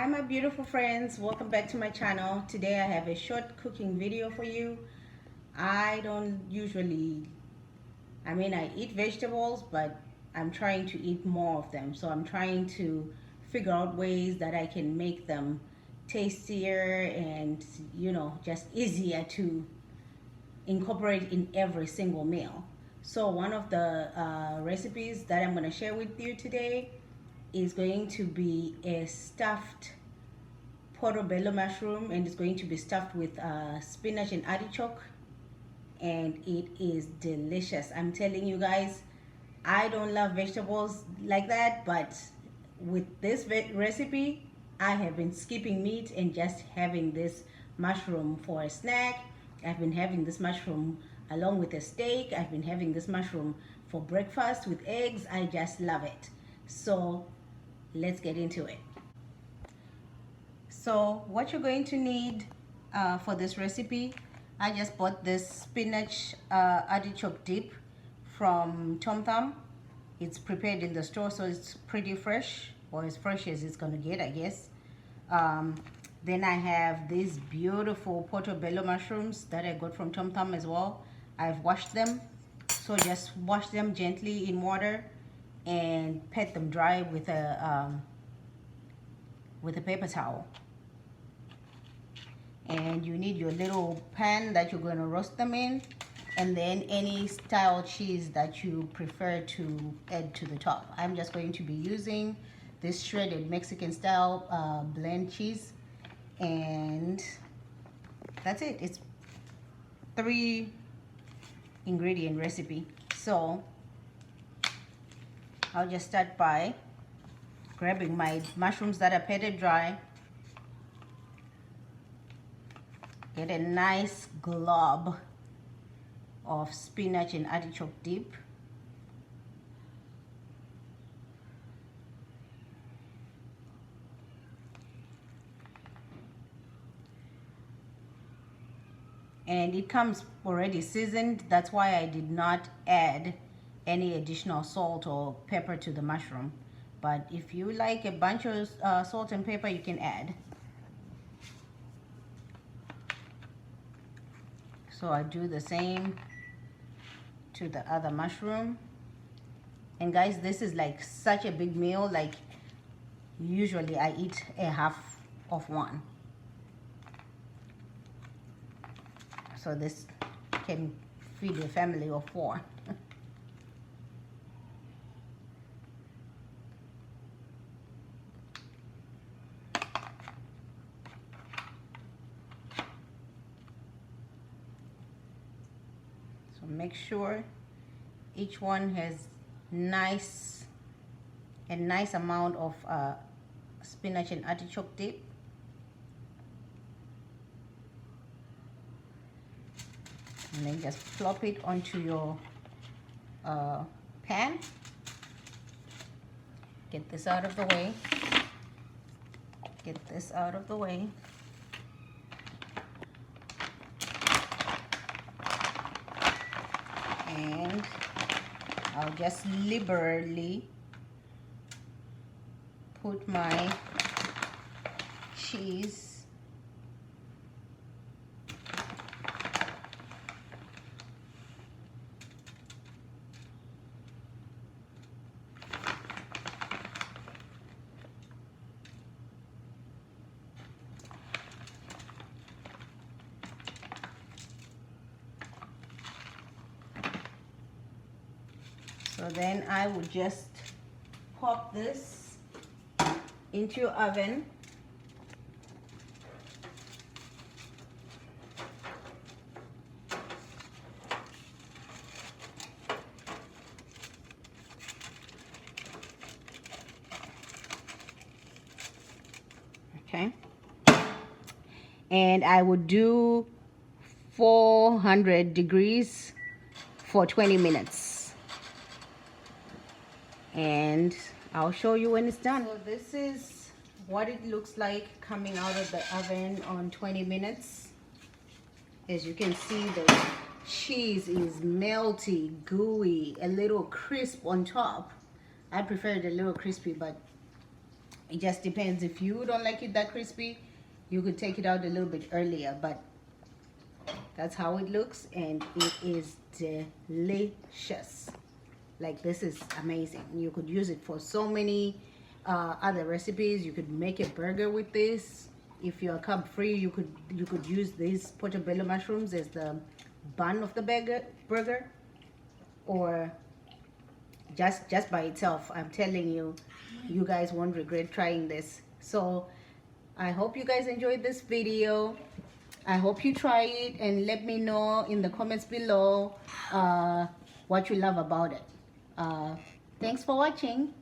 Hi my beautiful friends, welcome back to my channel. Today I have a short cooking video for you. I don't usually, I eat vegetables, but I'm trying to eat more of them. So I'm trying to figure out ways that I can make them tastier and, just easier to incorporate in every single meal. So one of the recipes that I'm going to share with you today is going to be a stuffed portobello mushroom, and it's going to be stuffed with spinach and artichoke, and it is delicious. I'm telling you guys, I don't love vegetables like that, but with this recipe I have been skipping meat and just having this mushroom for a snack. I've been having this mushroom along with a steak. I've been having this mushroom for breakfast with eggs. I just love it. So let's get into it. So what you're going to need for this recipe, I just bought this spinach artichoke dip from Tom Thumb. It's prepared in the store, so it's pretty fresh, or as fresh as it's gonna get, I guess. Then I have these beautiful portobello mushrooms that I got from Tom Thumb as well. I've washed them, so just wash them gently in water and pat them dry with a paper towel. And you need your little pan that you're going to roast them in, and then any style cheese that you prefer to add to the top. I'm just going to be using this shredded Mexican style blend cheese, and that's it. It's 3 ingredient recipe. So I'll just start by grabbing my mushrooms that are patted dry. Get a nice glob of spinach and artichoke dip. And it comes already seasoned. That's why I did not add any additional salt or pepper to the mushroom. But if you like a bunch of salt and pepper, you can add. So I do the same to the other mushroom. And guys, this is like such a big meal. Like usually I eat a half of one. So this can feed a family of 4. So make sure each one has a nice amount of spinach and artichoke dip. And then just plop it onto your pan. Get this out of the way. Get this out of the way. And I'll just liberally put my cheese So then I would just pop this into your oven. Okay. And I would do 400 degrees for 20 minutes. And I'll show you when it's done. So this is what it looks like coming out of the oven on 20 minutes. As you can see, the cheese is melty, gooey, a little crisp on top. I prefer it a little crispy, but It just depends. If you don't like it that crispy, you could take it out a little bit earlier, but that's how it looks, and it is delicious. Like, this is amazing. You could use it for so many other recipes. You could make a burger with this. If you're carb free, you could use these portobello mushrooms as the bun of the burger, or just by itself. I'm telling you, you guys won't regret trying this. So I hope you guys enjoyed this video. I hope you try it and let me know in the comments below what you love about it. Thanks for watching.